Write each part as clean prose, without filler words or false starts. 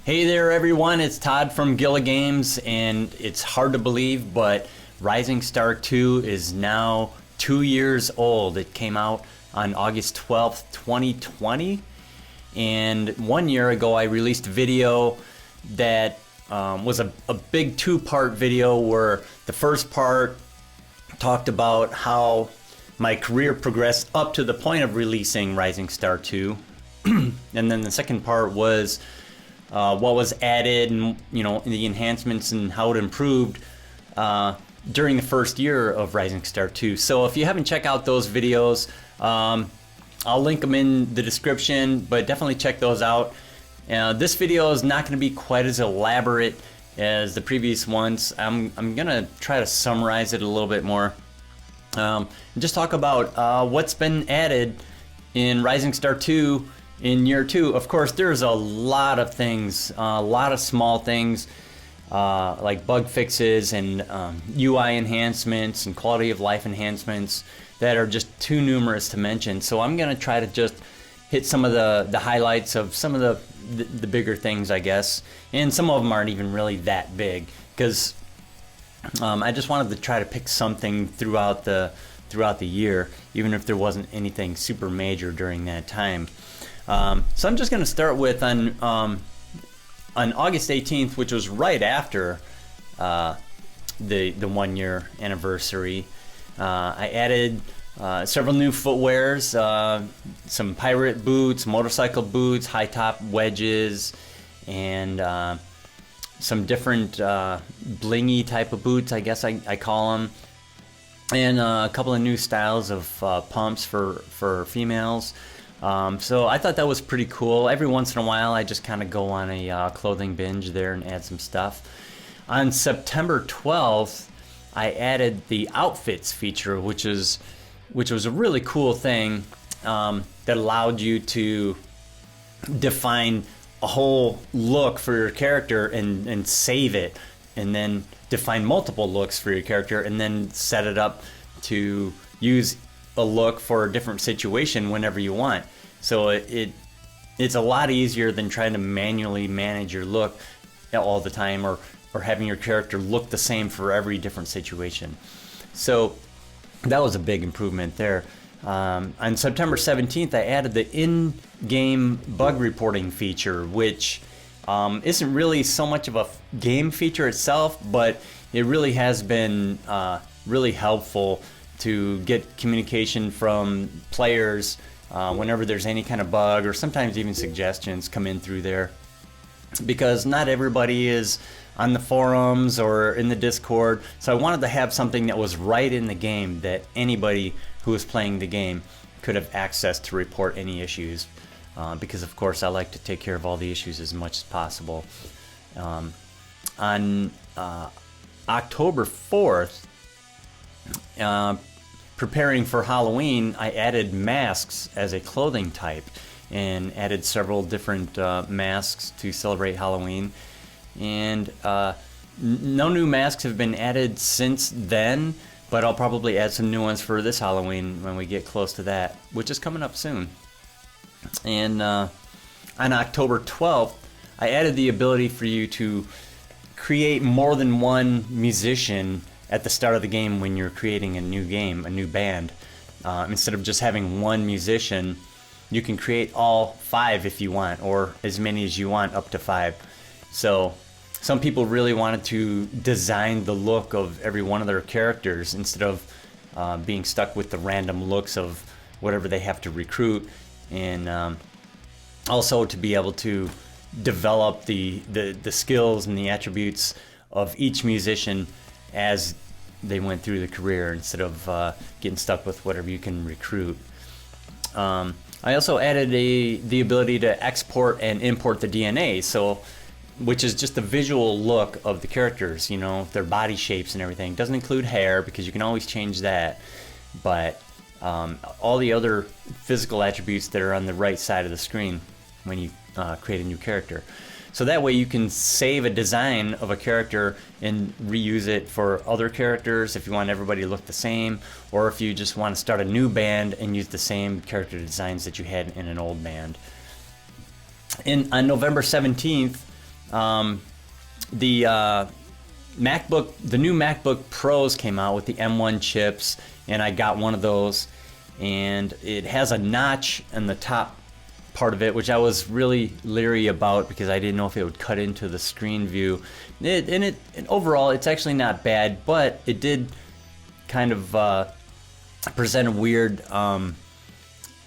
Hey there everyone, it's Todd from Gilla Games, and it's hard to believe, but Rising Star 2 is now 2 years old. It came out on August 12th, 2020, and 1 year ago I released a video that was a big two-part video where the first part talked about how my career progressed up to the point of releasing Rising Star 2, and then the second part was what was added and the enhancements and how it improved during the first year of Rising Star 2. So if you haven't checked out those videos, I'll link them in the description, but definitely check those out. This video is not going to be quite as elaborate as the previous ones. I'm going to try to summarize it a little bit more. And just talk about what's been added in Rising Star 2 in year 2. Of course, there's a lot of things, a lot of small things like bug fixes and UI enhancements and quality of life enhancements that are just too numerous to mention. So I'm going to try to just hit some of the highlights of some of the bigger things, I guess. And some of them aren't even really that big, because I just wanted to try to pick something throughout the year, even if there wasn't anything super major during that time. So I'm just going to start with on August 18th, which was right after the 1 year anniversary. I added several new footwears, some pirate boots, motorcycle boots, high top wedges, and some different blingy type of boots, I guess I call them, and a couple of new styles of pumps for females. So I thought that was pretty cool. Every once in a while I just kind of go on a clothing binge there and add some stuff. On September 12th I added the outfits feature, which was a really cool thing that allowed you to define a whole look for your character and save it, and then define multiple looks for your character and then set it up to use a look for a different situation whenever you want. So it's a lot easier than trying to manually manage your look all the time, or having your character look the same for every different situation. So that was a big improvement there. On September 17th I added the in-game bug reporting feature, which isn't really so much of a game feature itself, but it really has been really helpful to get communication from players whenever there's any kind of bug, or sometimes even suggestions come in through there, because not everybody is on the forums or in the Discord. So I wanted to have something that was right in the game, that anybody who was playing the game could have access to report any issues, because of course I like to take care of all the issues as much as possible. On October 4th, preparing for Halloween, I added masks as a clothing type, and added several different masks to celebrate Halloween. And no new masks have been added since then, but I'll probably add some new ones for this Halloween when we get close to that, which is coming up soon. And on October 12th, I added the ability for you to create more than one musician at the start of the game when you're creating a new game, a new band. Instead of just having one musician, you can create all 5 if you want, or as many as you want, up to 5. So some people really wanted to design the look of every one of their characters instead of being stuck with the random looks of whatever they have to recruit, and also to be able to develop the skills and the attributes of each musician as they went through the career, instead of getting stuck with whatever you can recruit. I also added the ability to export and import the DNA, which is just the visual look of the characters, their body shapes and everything. Doesn't include hair, because you can always change that, but all the other physical attributes that are on the right side of the screen when you create a new character. So that way you can save a design of a character and reuse it for other characters if you want everybody to look the same, or if you just want to start a new band and use the same character designs that you had in an old band. On November 17th, The the new MacBook Pros came out with the M1 chips, and I got one of those, and it has a notch in the top part of it, which I was really leery about because I didn't know if it would cut into the screen view. And overall, it's actually not bad, but it did kind of present a weird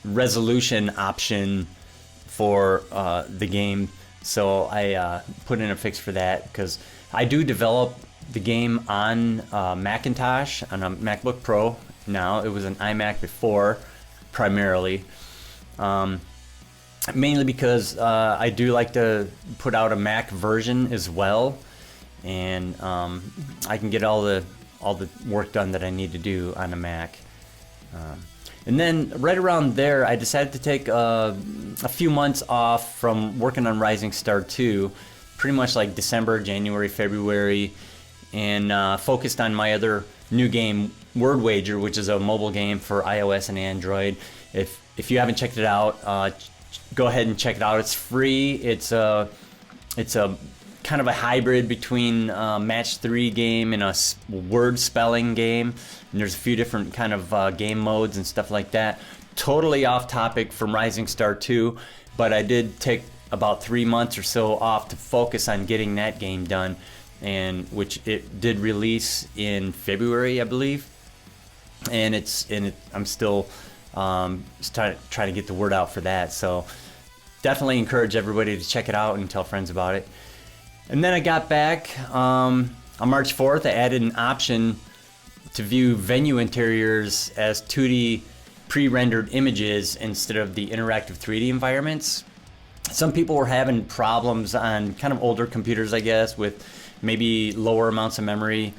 resolution option for the game. So I put in a fix for that because I do develop the game on Macintosh, on a MacBook Pro now. It was an iMac before, primarily. Mainly because I do like to put out a Mac version as well, and I can get all the work done that I need to do on a Mac. And then right around there, I decided to take a few months off from working on Rising Star 2, pretty much like December, January, February, and focused on my other new game, Word Wager, which is a mobile game for iOS and Android. If you haven't checked it out, go ahead and check it out. It's free. It's a kind of a hybrid between a Match 3 game and a word spelling game. And there's a few different kind of game modes and stuff like that. Totally off topic from Rising Star 2, but I did take about 3 months or so off to focus on getting that game done, and which it did release in February, I believe. And I'm still trying to get the word out for that. So definitely encourage everybody to check it out and tell friends about it. And then I got back on March 4th. I added an option to view venue interiors as 2D pre-rendered images instead of the interactive 3D environments. Some people were having problems on kind of older computers, I guess, with maybe lower amounts of memory,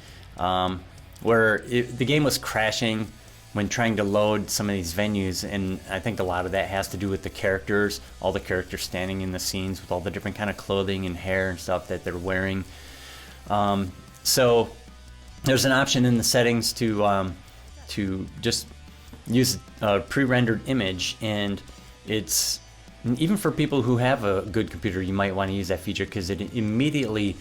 where the game was crashing when trying to load some of these venues, and I think a lot of that has to do with the characters, all the characters standing in the scenes with all the different kind of clothing and hair and stuff that they're wearing. So there's an option in the settings to just use a pre-rendered image, and it's even for people who have a good computer, you might want to use that feature because it immediately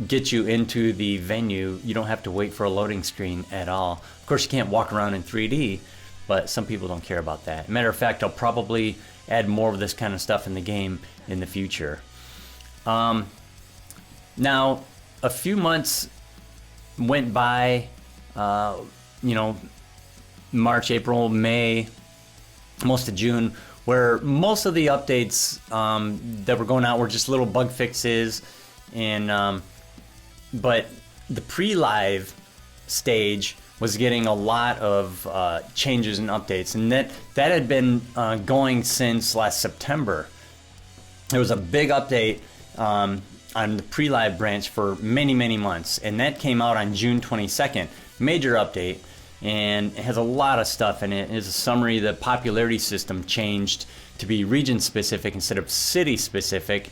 get you into the venue. You don't have to wait for a loading screen at all. Of course, you can't walk around in 3D, but some people don't care about that. Matter of fact, I'll probably add more of this kind of stuff in the game in the future. Now, a few months went by, March, April, May, most of June, where most of the updates that were going out were just little bug fixes, and but the pre-live stage was getting a lot of changes and updates, and that had been going since last September. There was a big update on the pre-live branch for many, many months, and that came out on June 22nd. Major update, and it has a lot of stuff in it. It is a summary. The popularity system changed to be region-specific instead of city-specific,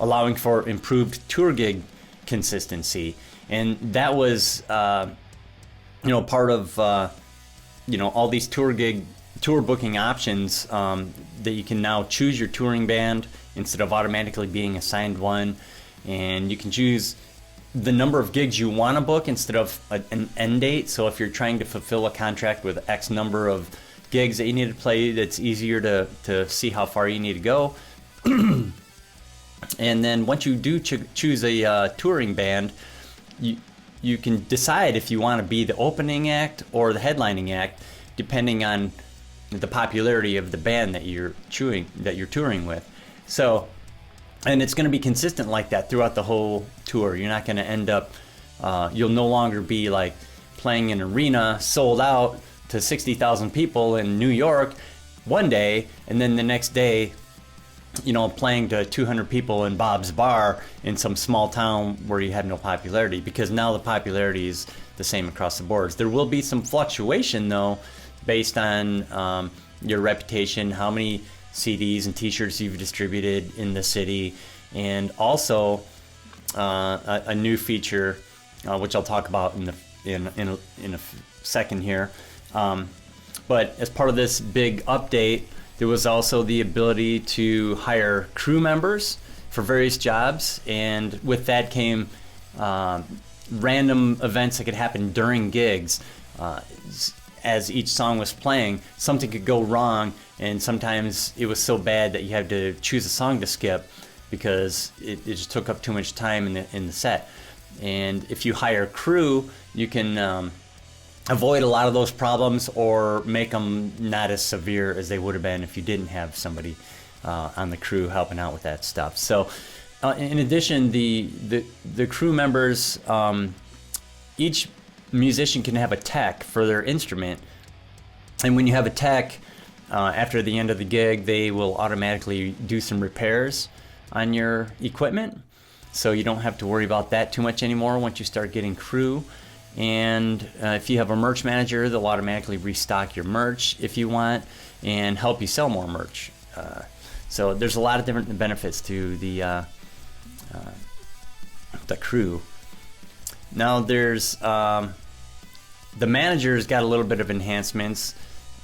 allowing for improved tour gig consistency. And that was part of all these tour booking options, that you can now choose your touring band instead of automatically being assigned one, and you can choose the number of gigs you want to book instead of an end date. So if you're trying to fulfill a contract with X number of gigs that you need to play, that's easier to see how far you need to go. And then once you do choose a touring band, you can decide if you want to be the opening act or the headlining act, depending on the popularity of the band that you're touring with. So, and it's going to be consistent like that throughout the whole tour. You're not going to end up, you'll no longer be like playing an arena sold out to 60,000 people in New York one day, and then the next day, playing to 200 people in Bob's Bar in some small town where you have no popularity, because now the popularity is the same across the boards. There will be some fluctuation, though, based on your reputation, how many CDs and T-shirts you've distributed in the city, and also a new feature, which I'll talk about in a second here. But as part of this big update, there was also the ability to hire crew members for various jobs, and with that came random events that could happen during gigs. As each song was playing, something could go wrong, and sometimes it was so bad that you had to choose a song to skip because it just took up too much time in the set. And if you hire crew, you can avoid a lot of those problems or make them not as severe as they would have been if you didn't have somebody on the crew helping out with that stuff. So in addition, the crew members, each musician can have a tech for their instrument, and when you have a tech, after the end of the gig, they will automatically do some repairs on your equipment, so you don't have to worry about that too much anymore once you start getting crew. And if you have a merch manager, they'll automatically restock your merch if you want and help you sell more merch. So there's a lot of different benefits to the crew. Now there's the managers got a little bit of enhancements.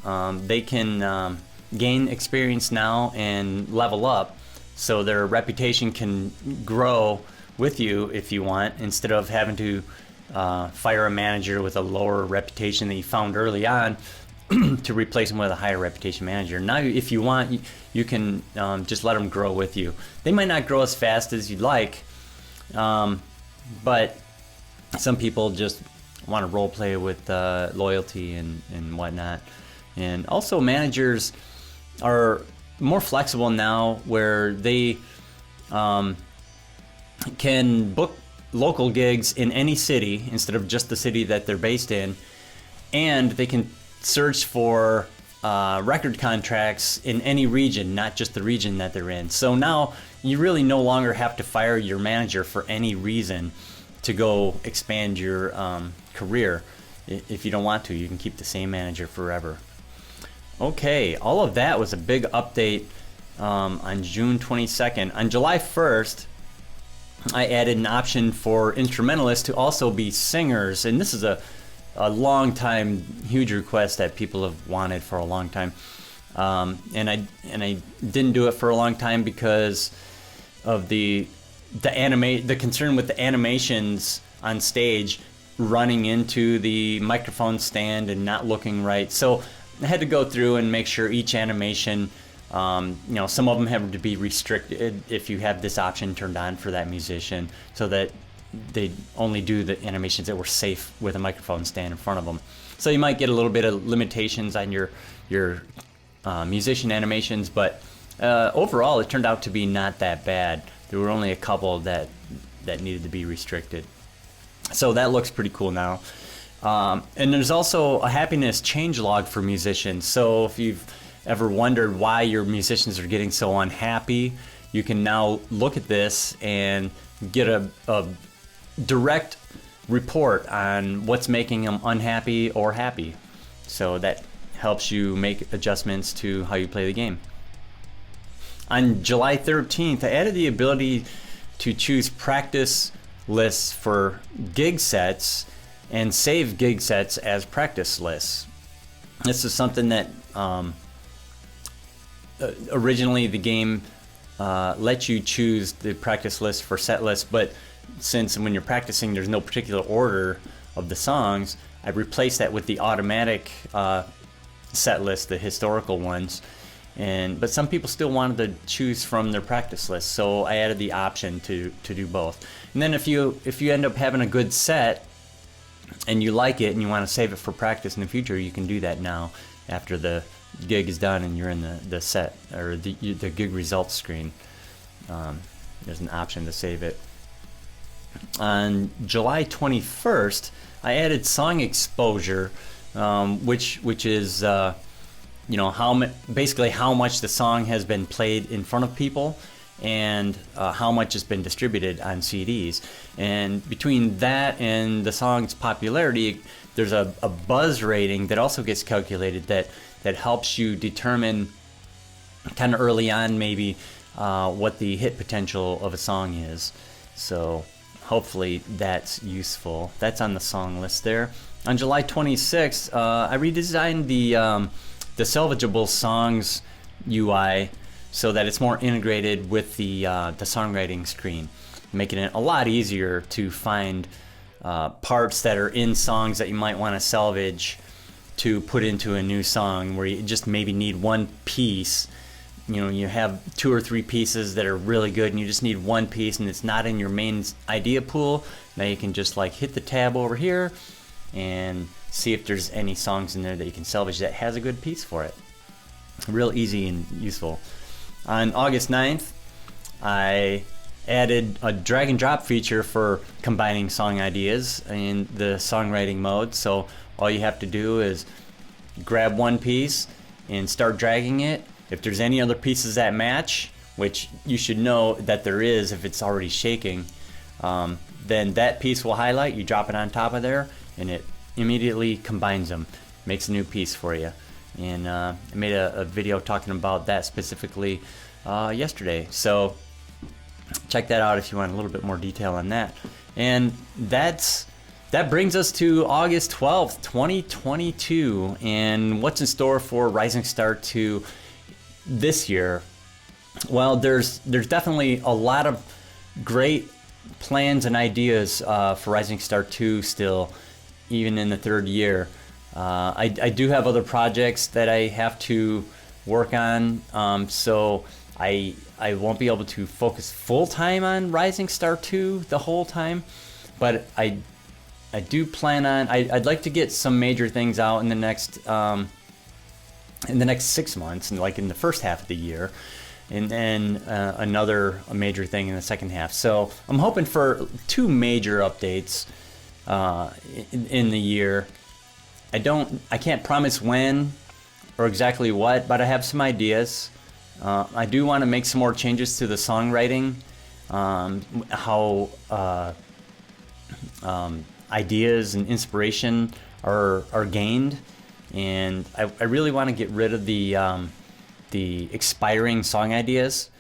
They can gain experience now and level up, so their reputation can grow with you if you want, instead of having to fire a manager with a lower reputation that you found early on to replace them with a higher reputation manager. Now if you want, you can just let them grow with you. They might not grow as fast as you'd like, but some people just want to role play with loyalty and whatnot. And also managers are more flexible now, where they can book local gigs in any city instead of just the city that they're based in, and they can search for record contracts in any region, not just the region that they're in. So now you really no longer have to fire your manager for any reason to go expand your career. If you don't want to, you can keep the same manager forever. Okay, all of that was a big update on June 22nd. On July 1st, I added an option for instrumentalists to also be singers, and this is a long time huge request that people have wanted for a long time. And I didn't do it for a long time because of the concern with the animations on stage running into the microphone stand and not looking right. So I had to go through and make sure each animation, some of them have to be restricted if you have this option turned on for that musician, so that they only do the animations that were safe with a microphone stand in front of them. So you might get a little bit of limitations on your musician animations, but overall it turned out to be not that bad. There were only a couple that needed to be restricted. So that looks pretty cool now. And there's also a happiness change log for musicians. So if you've ever wondered why your musicians are getting so unhappy, you can now look at this and get a direct report on what's making them unhappy or happy. So that helps you make adjustments to how you play the game. On July 13th, I added the ability to choose practice lists for gig sets and save gig sets as practice lists. This is something that originally the game let you choose the practice list for set lists, but since when you're practicing there's no particular order of the songs, I replaced that with the automatic set list, the historical ones. But some people still wanted to choose from their practice list, so I added the option to do both. And then if you end up having a good set and you like it and you want to save it for practice in the future, you can do that now after the gig is done and you're in the set or the gig results screen. There's an option to save it. On July 21st, I added song exposure, which is basically how much the song has been played in front of people and how much has been distributed on CDs. And between that and the song's popularity, there's a buzz rating that also gets calculated that helps you determine kind of early on maybe what the hit potential of a song is. So hopefully that's useful. That's on the song list there. On July 26th, I redesigned the salvageable songs UI so that it's more integrated with the songwriting screen, making it a lot easier to find parts that are in songs that you might want to salvage to put into a new song, where you just maybe need one piece. You have 2 or 3 pieces that are really good and you just need one piece and it's not in your main idea pool. Now you can just like hit the tab over here and see if there's any songs in there that you can salvage that has a good piece for it. Real easy and useful. On August 9th, I added a drag and drop feature for combining song ideas in the songwriting mode. So all you have to do is grab one piece and start dragging it. If there's any other pieces that match, which you should know that there is if it's already shaking, then that piece will highlight. You drop it on top of there and it immediately combines them, makes a new piece for you. And I made a video talking about that specifically yesterday. So check that out if you want a little bit more detail on that. And that brings us to August 12th, 2022. And what's in store for Rising Star 2 this year? Well, there's definitely a lot of great plans and ideas for Rising Star 2 still, even in the 3rd year. I do have other projects that I have to work on, so I won't be able to focus full time on Rising Star 2 the whole time, but I do plan on, I'd like to get some major things out in the next 6 months, and like in the first half of the year, and then another major thing in the second half. So I'm hoping for 2 major updates in the year. I can't promise when or exactly what, but I have some ideas. I do want to make some more changes to the songwriting, how ideas and inspiration are gained, and I really want to get rid of the expiring song ideas.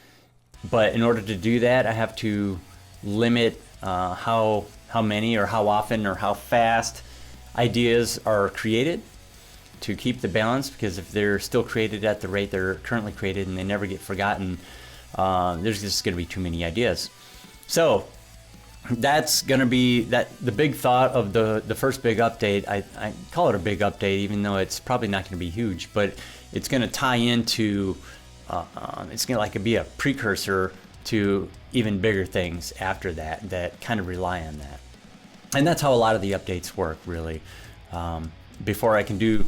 But in order to do that, I have to limit how many or how often or how fast ideas are created to keep the balance, because if they're still created at the rate they're currently created and they never get forgotten, there's just going to be too many ideas. So that's going to be the big thought of the first big update. I call it a big update, even though it's probably not going to be huge, but it's going to tie into it's going to like be a precursor to even bigger things after that kind of rely on that. And that's how a lot of the updates work, really. Before I can do,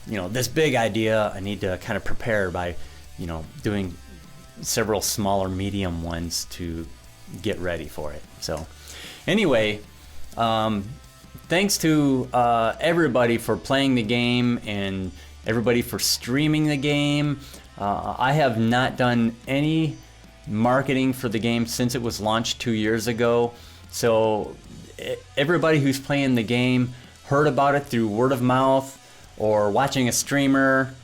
this big idea, I need to kind of prepare by, doing several smaller medium ones to get ready for it. So anyway, thanks to everybody for playing the game and everybody for streaming the game. I have not done any marketing for the game since it was launched 2 years ago. So everybody who's playing the game heard about it through word of mouth or watching a streamer.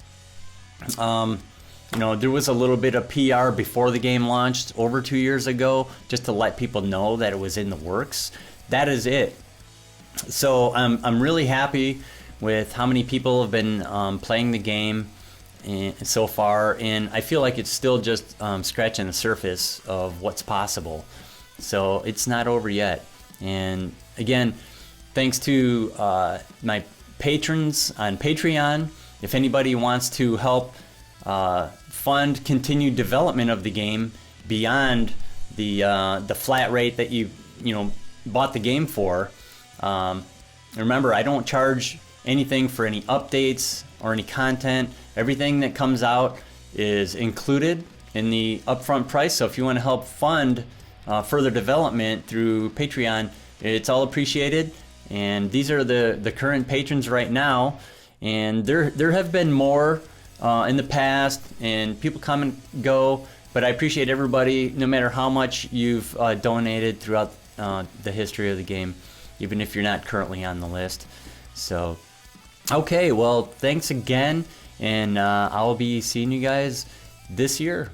There was a little bit of PR before the game launched over 2 years ago, just to let people know that it was in the works. That is it. So I'm really happy with how many people have been playing the game so far, and I feel like it's still just scratching the surface of what's possible. So it's not over yet. And again, thanks to my patrons on Patreon. If anybody wants to help fund continued development of the game beyond the flat rate that you bought the game for, remember, I don't charge anything for any updates or any content. Everything that comes out is included in the upfront price. So if you want to help fund further development through Patreon, it's all appreciated. And these are the current patrons right now, and there have been more in the past, and people come and go, but I appreciate everybody, no matter how much you've donated throughout the history of the game, even if you're not currently on the list. So okay, well, thanks again, and I'll be seeing you guys this year.